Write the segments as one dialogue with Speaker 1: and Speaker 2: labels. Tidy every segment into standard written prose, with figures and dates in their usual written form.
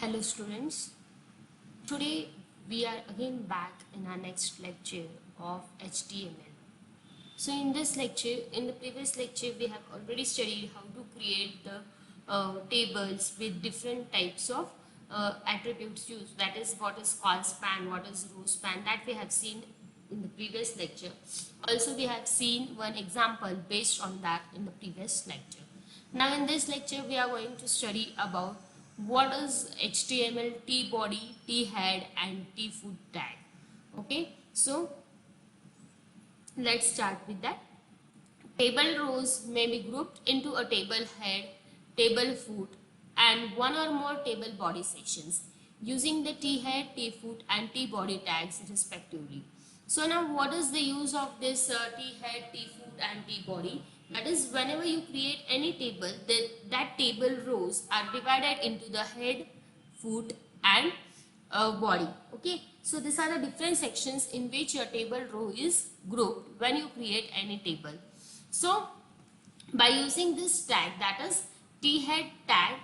Speaker 1: Hello students, today we are again back in our next lecture of HTML. So in this lecture, in the previous lecture we have already studied how to create the tables with different types of attributes used, that is what is col span, what is row span, that we have seen in the previous lecture. Also we have seen one example based on that in the previous lecture. Now in this lecture we are going to study about what is HTML T body, T head and T foot tag. Okay, so let's start with that. Table rows may be grouped into a table head, table foot and one or more table body sections using the T head, T foot and T body tags respectively. So now what is the use of this T head, T foot and T body? That is, whenever you create any table, that table rows are divided into the head, foot and body. Okay, so these are the different sections in which your table row is grouped when you create any table. So by using this tag, that is T head tag,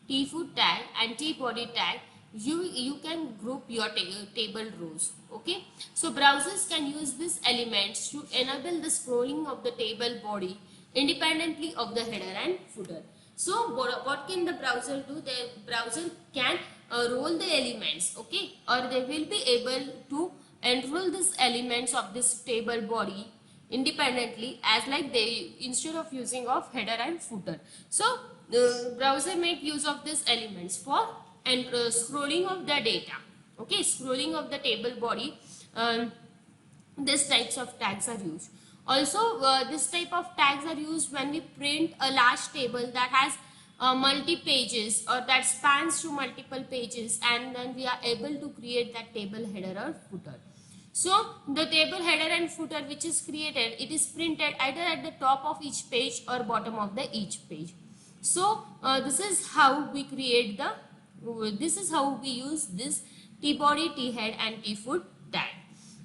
Speaker 1: T foot tag and T body tag, you can group your table rows. Okay, so browsers can use these elements to enable the scrolling of the table body independently of the header and footer. So what can the browser do? The browser can roll the elements, okay, or they will be able to enroll these elements of this table body independently, as like they, instead of using of header and footer. So the browser make use of these elements for and scrolling of the data. Okay, scrolling of the table body. These types of tags are used. Also, this type of tags are used when we print a large table that has multi pages or that spans to multiple pages, and then we are able to create that table header or footer. So the table header and footer which is created, it is printed either at the top of each page or bottom of the each page. So this is how we create the, this is how we use this T body, T head and T foot tag.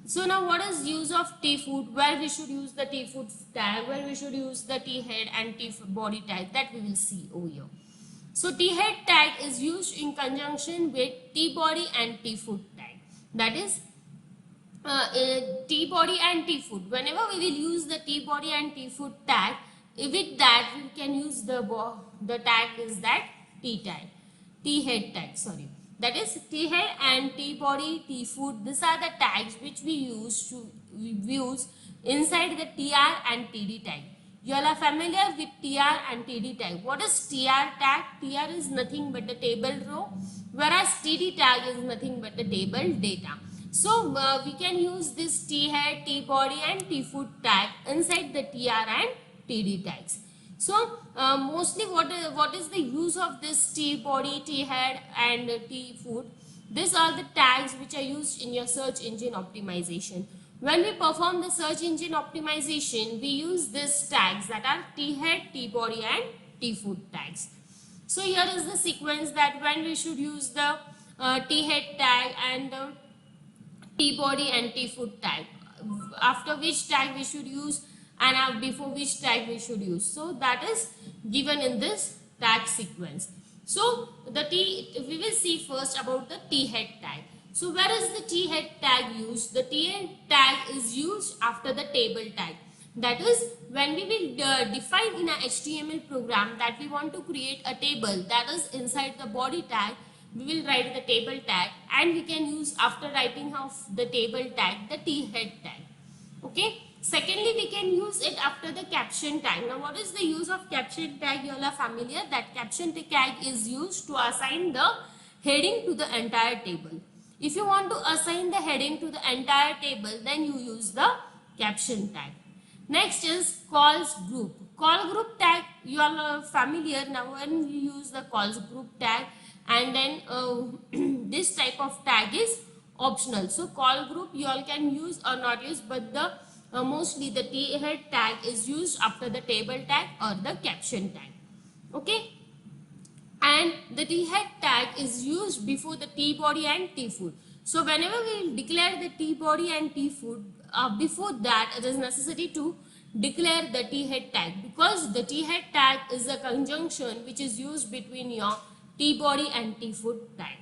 Speaker 1: So now what is use of T foot, where we should use the T foot tag, where we should use the T head and T body tag, that we will see over here. So T head tag is used in conjunction with T body and T foot tag. That is T body and T foot. Whenever we will use the T body and T foot tag, with that we can use the tag is that T tag, T head tag, sorry. That is T head and T body, T foot. These are the tags which we use inside the TR and TD tag. You all are familiar with TR and TD tag. What is TR tag? TR is nothing but the table row, whereas TD tag is nothing but the table data. So we can use this T head, T body and T foot tag inside the TR and TD tags. So mostly what is the use of this T body, T head and T foot? These are the tags which are used in your search engine optimization. When we perform the search engine optimization, we use these tags that are T head, T body and T foot tags. So here is the sequence that when we should use the T head tag and T body and T foot tag, after which tag we should use and before which tag we should use. So that is given in this tag sequence. So we will see first about the T head tag. So where is the T head tag used? The T head tag is used after the table tag. That is, when we will define in a HTML program that we want to create a table, that is inside the body tag, we will write the table tag, and we can use, after writing of the table tag, the T head tag. Okay. Secondly, we can use it after the caption tag. Now, what is the use of caption tag? You all are familiar that caption tag is used to assign the heading to the entire table. If you want to assign the heading to the entire table, then you use the caption tag. Next is calls group. Call group tag, you all are familiar. Now, when we use the calls group tag, and then this type of tag is optional. So call group you all can use or not use, but the mostly the T head tag is used after the table tag or the caption tag. Okay, and the T head tag is used before the T body and T foot. So whenever we declare the T body and T foot, before that it is necessary to declare the T head tag, because the T head tag is a conjunction which is used between your T body and T foot tag.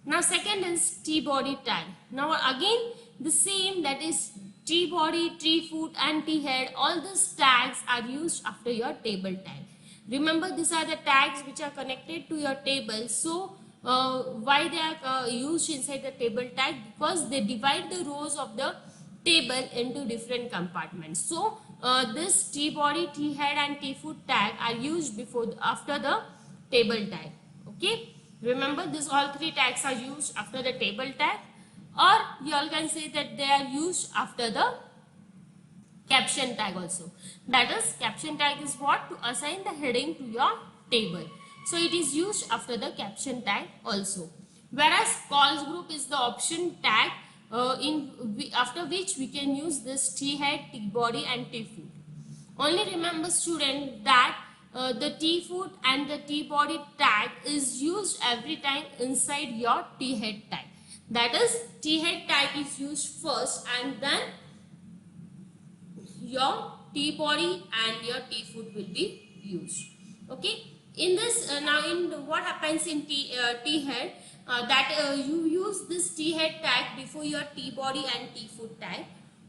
Speaker 1: Now second is T body tag. Now again the same, that is T body, T foot and T head, all these tags are used after your table tag. Remember, these are the tags which are connected to your table. So why they are used inside the table tag? Because they divide the rows of the table into different compartments. So this T body, T head and T foot tag are used after the table tag. Okay, remember this all three tags are used after the table tag, or you all can say that they are used after the caption tag also. That is, caption tag is what? To assign the heading to your table. So it is used after the caption tag also. Whereas calls group is the option tag after which we can use this T head, T body and T foot. Only remember student that the T foot and the T body tag is used every time inside your T head tag. That is, T head tag is used first and then your T body and your T foot will be used. Okay. In this now in what happens in T head, that you use this T head tag before your T body and T foot tag.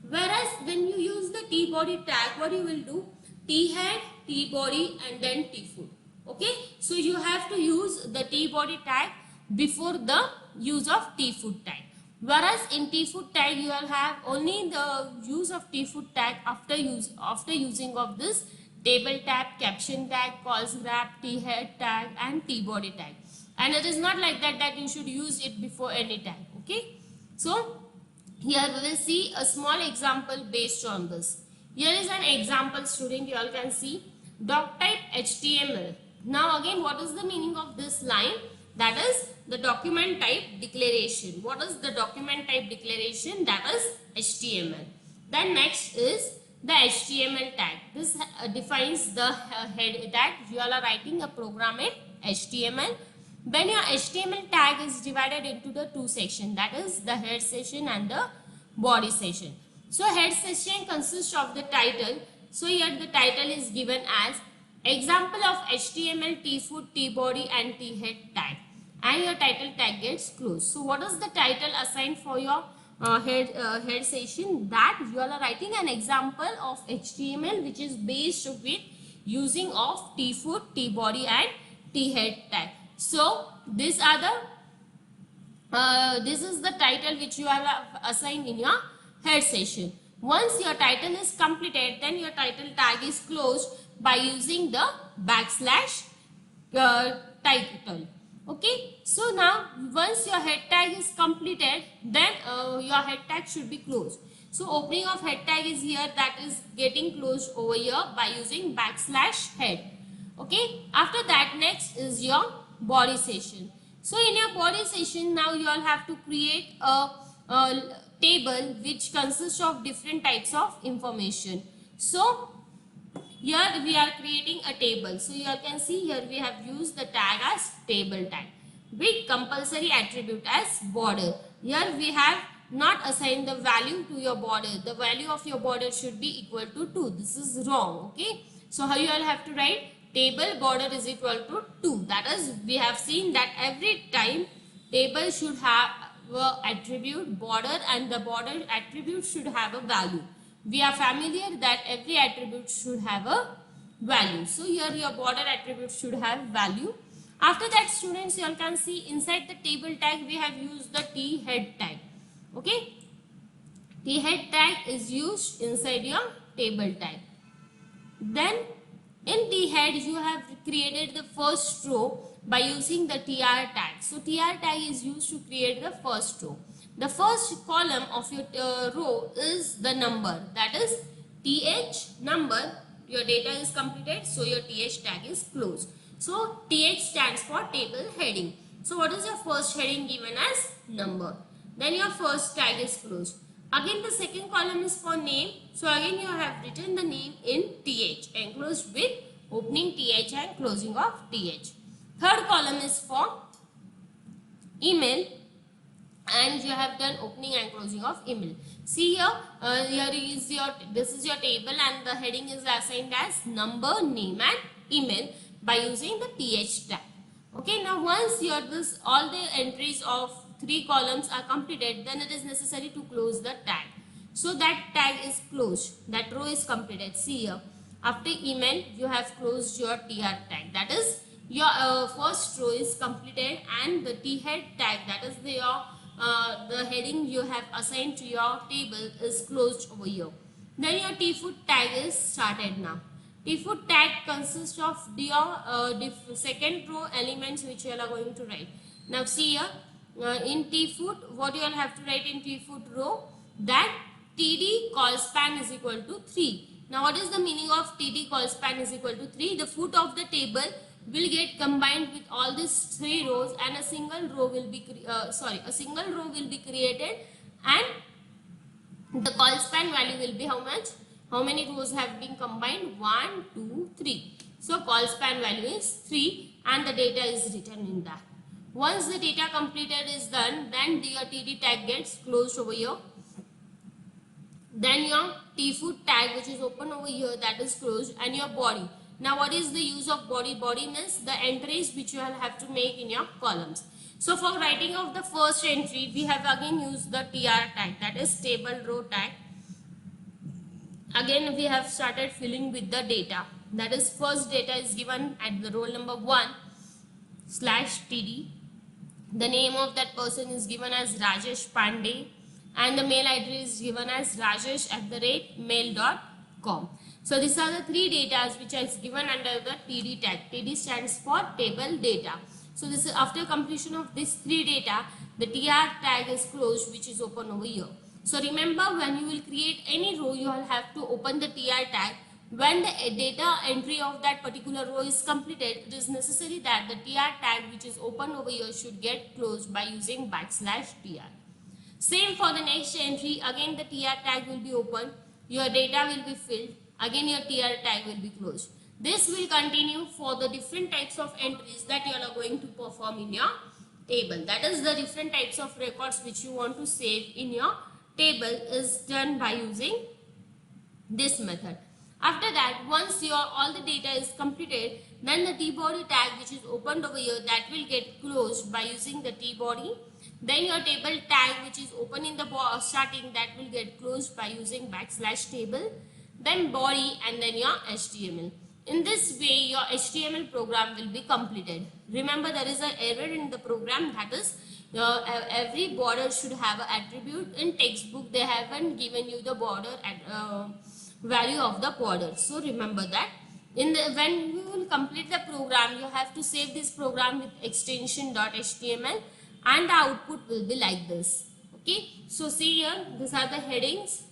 Speaker 1: Whereas when you use the T body tag, what you will do? T head, T body and then T foot. Okay. So you have to use the T body tag before the use of T foot tag. Whereas in T foot tag you will have only the use of T foot tag after using of this table tag, caption tag, calls grab, T head tag and T body tag. And it is not like that you should use it before any tag. Okay. So here we will see a small example based on this. Here is an example, student. You all can see doc type HTML. Now again, what is the meaning of this line? That is the document type declaration. What is the document type declaration? That is HTML. Then next is the HTML tag. This defines the head that you all are writing a program in HTML. When your HTML tag is divided into the two sections, that is the head section and the body section. So head section consists of the title. So here the title is given as example of HTML T foot, T body and T head tag, and your title tag gets closed. So what is the title assigned for your head section? That you all are writing an example of HTML which is based with using of T foot, T body and T head tag. So these are the this is the title which you are assigned in your head section. Once your title is completed, then your title tag is closed by using the backslash title. Okay. So now once your head tag is completed, then your head tag should be closed. So opening of head tag is here, that is getting closed over here by using backslash head. Okay. After that, next is your body section. So in your body section, now you all have to create a table which consists of different types of information. So here we are creating a table. So you all can see here we have used the tag as table tag with compulsory attribute as border. Here we have not assigned the value to your border. The value of your border should be equal to 2. This is wrong. Okay. So how you all have to write? Table border is equal to 2. That is, we have seen that every time table should have attribute border and the border attribute should have a value. We are familiar that every attribute should have a value. So here your border attribute should have value. After that, students, you all can see inside the table tag we have used the T head tag. Okay. T head tag is used inside your table tag. Then in T head you have created the first row by using the TR tag. So TR tag is used to create the first row. The first column of your row is the number, that is TH number. Your data is completed, so your TH tag is closed. So TH stands for table heading. So what is your first heading given as number? Then your first tag is closed. Again the second column is for name. So again you have written the name in TH, enclosed with opening TH and closing of TH. Third column is for email, and you have done opening and closing of email. See here, this is your table and the heading is assigned as number, name and email by using the TH tag. Okay, now once your this all the entries of 3 columns are completed, then it is necessary to close the tag. So that tag is closed, that row is completed. See here, after email you have closed your tr tag, that is your first row is completed, and the t head tag, that is the heading you have assigned to your table, is closed over here. Then your t foot tag is started now. T-foot tag consists of your second row elements which you are going to write. Now see here, in T-foot, what you will have to write in T-foot row, that TD call span is equal to 3. Now what is the meaning of TD call span is equal to 3? The foot of the table will get combined with all these 3 rows, and a single row will be created, and the call span value will be how much? How many rows have been combined? 1, 2, 3. So call span value is 3, and the data is written in that. Once the data completed is done, then your TD tag gets closed over here. Then your T-foot tag, which is open over here, that is closed, and your body. Now what is the use of body? Body means the entries which you will have to make in your columns. So for writing of the first entry, we have again used the TR tag, that is table row tag. Again we have started filling with the data, that is first data is given at the roll number 1/TD. The name of that person is given as Rajesh Pandey, and the mail ID is given as rajesh@mail.com. So these are the 3 data which is given under the TD tag. TD stands for table data. So this is after completion of this 3 data, the TR tag is closed, which is open over here. So remember, when you will create any row, you will have to open the TR tag. When the data entry of that particular row is completed, it is necessary that the TR tag which is open over here should get closed by using \tr. Same for the next entry, again the TR tag will be open, your data will be filled, again your TR tag will be closed. This will continue for the different types of entries that you are going to perform in your table. That is the different types of records which you want to save in your table is done by using this method. After that, once your all the data is completed, then the T-body tag which is opened over here, that will get closed by using the T-body. Then your table tag which is open in the starting, that will get closed by using \table. Then body, and then your HTML. In this way, your HTML program will be completed. Remember, there is an error in the program, that is every border should have an attribute. In textbook, they haven't given you the border value of the border. So remember that. When you will complete the program, you have to save this program with extension .html, and the output will be like this. Okay. So see here, these are the headings: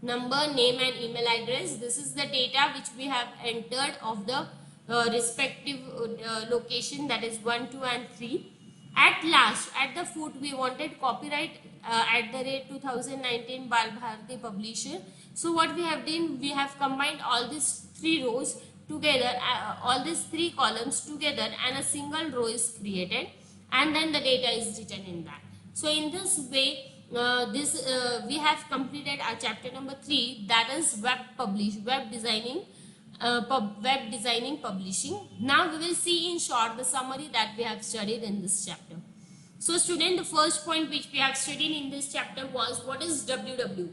Speaker 1: number, name, and email address. This is the data which we have entered of the respective location, that is 1, 2, and 3. At last, at the foot, we wanted copyright @2019 Bal Bharati Publisher. So what we have done, we have combined all these 3 rows together, all these 3 columns together, and a single row is created, and then the data is written in that. So in this way, we have completed our chapter number 3, that is web designing publishing. Now we will see in short the summary that we have studied in this chapter. So student, the first point which we have studied in this chapter was what is WW.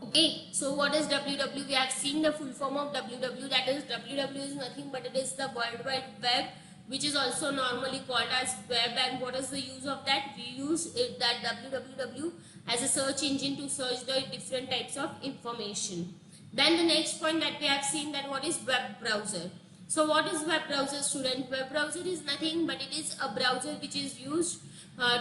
Speaker 1: Okay, so what is WW? We have seen the full form of WW, that is WW is nothing but it is the World Wide Web, which is also normally called as web. And what is the use of that? We use that www as a search engine to search the different types of information. Then the next point that we have seen, that what is web browser. So what is web browser, student? Web browser is nothing but it is a browser which is used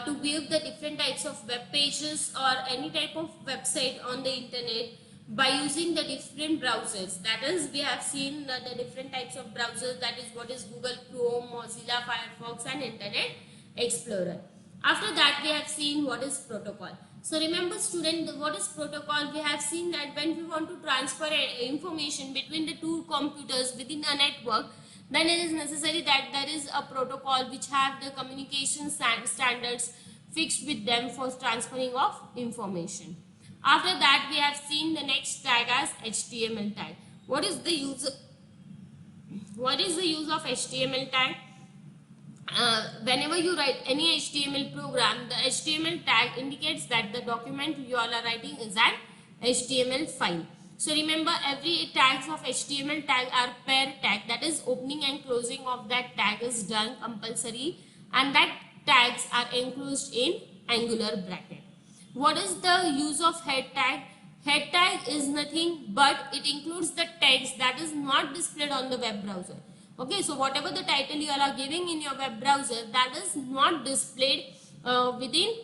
Speaker 1: to view the different types of web pages or any type of website on the internet by using the different browsers. That is, we have seen the different types of browsers, that is what is Google Chrome, Mozilla Firefox, and Internet Explorer. After that, we have seen what is protocol. So remember student, what is protocol? We have seen that when we want to transfer information between the 2 computers within a network, then it is necessary that there is a protocol which have the communication standards fixed with them for transferring of information. After that, we have seen the next tag as HTML tag. What is the use of HTML tag? whenever you write any HTML program, the HTML tag indicates that the document you all are writing is an HTML file. So remember, every tags of HTML tag are pair tag, that is opening and closing of that tag is done compulsory, and that tags are enclosed in angular bracket. What is the use of head tag? Head tag is nothing but it includes the text that is not displayed on the web browser. Okay, so whatever the title you all are giving in your web browser, that is not displayed within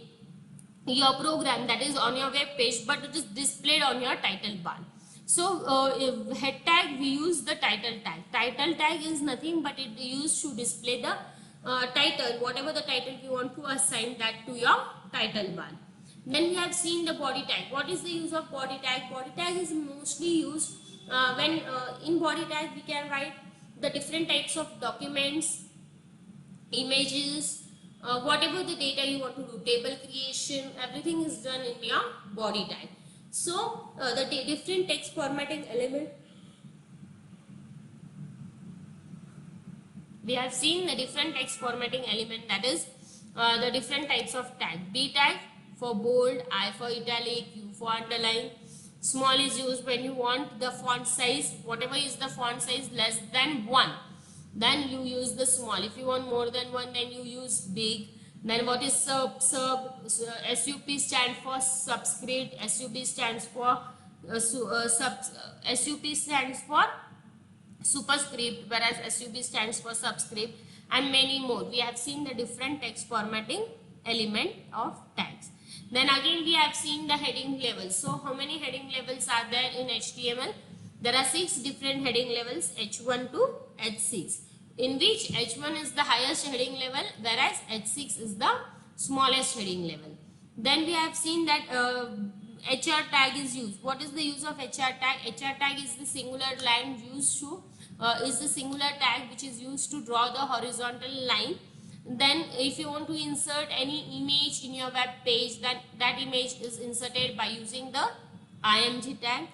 Speaker 1: your program, that is on your web page, but it is displayed on your title bar. So head tag, we use the title tag. Title tag is nothing but it used to display the title, whatever the title you want to assign that to your title bar. Then we have seen the body tag. What is the use of body tag? Body tag is mostly used when in body tag we can write the different types of documents, images, whatever the data you want to do, table creation, everything is done in your body tag. So the different text formatting element, we have seen the different text formatting element, that is the different types of tag. B tag for bold, I for italic, U for underline. Small is used when you want the font size, whatever is the font size less than 1, then you use the small. If you want more than 1, then you use big. Then what is sub? SUP stands for subscript, SUB stands for SUP stands for superscript, whereas SUB stands for subscript, and many more. We have seen the different text formatting element of tags. Then again we have seen the heading levels. So how many heading levels are there in HTML? There are 6 different heading levels, H1 to H6, in which H1 is the highest heading level, whereas H6 is the smallest heading level. Then we have seen that HR tag is used. What is the use of HR tag? HR tag is the singular line used to is the singular tag which is used to draw the horizontal line. Then if you want to insert any image in your web page, that image is inserted by using the IMG tag.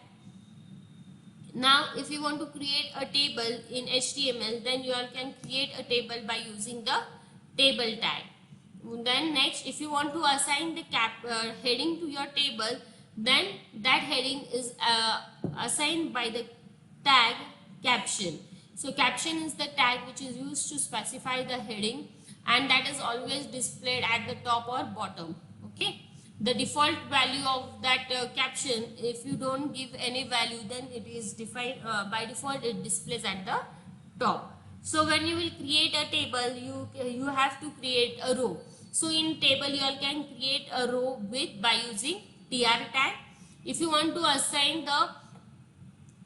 Speaker 1: Now if you want to create a table in HTML, then you all can create a table by using the table tag. Then next, if you want to assign the heading to your table, then that heading is assigned by the tag caption. So caption is the tag which is used to specify the heading, and that is always displayed at the top or bottom. Okay, the default value of that caption, if you don't give any value, then it is defined by default, it displays at the top. So when you will create a table, you have to create a row. So in table you all can create a row with by using tr tag. If you want to assign the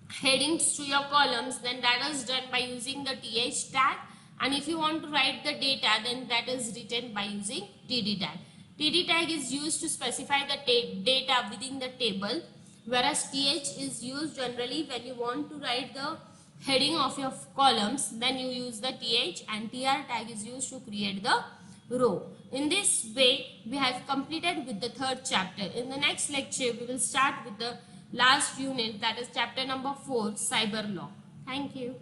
Speaker 1: headings to your columns, then that is done by using the th tag. And if you want to write the data, then that is written by using td tag. Td tag is used to specify the data within the table, whereas th is used generally when you want to write the heading of your columns, then you use the th, and tr tag is used to create the row. In this way, we have completed with the 3rd chapter. In the next lecture, we will start with the last unit, that is chapter number 4, cyber law. Thank you.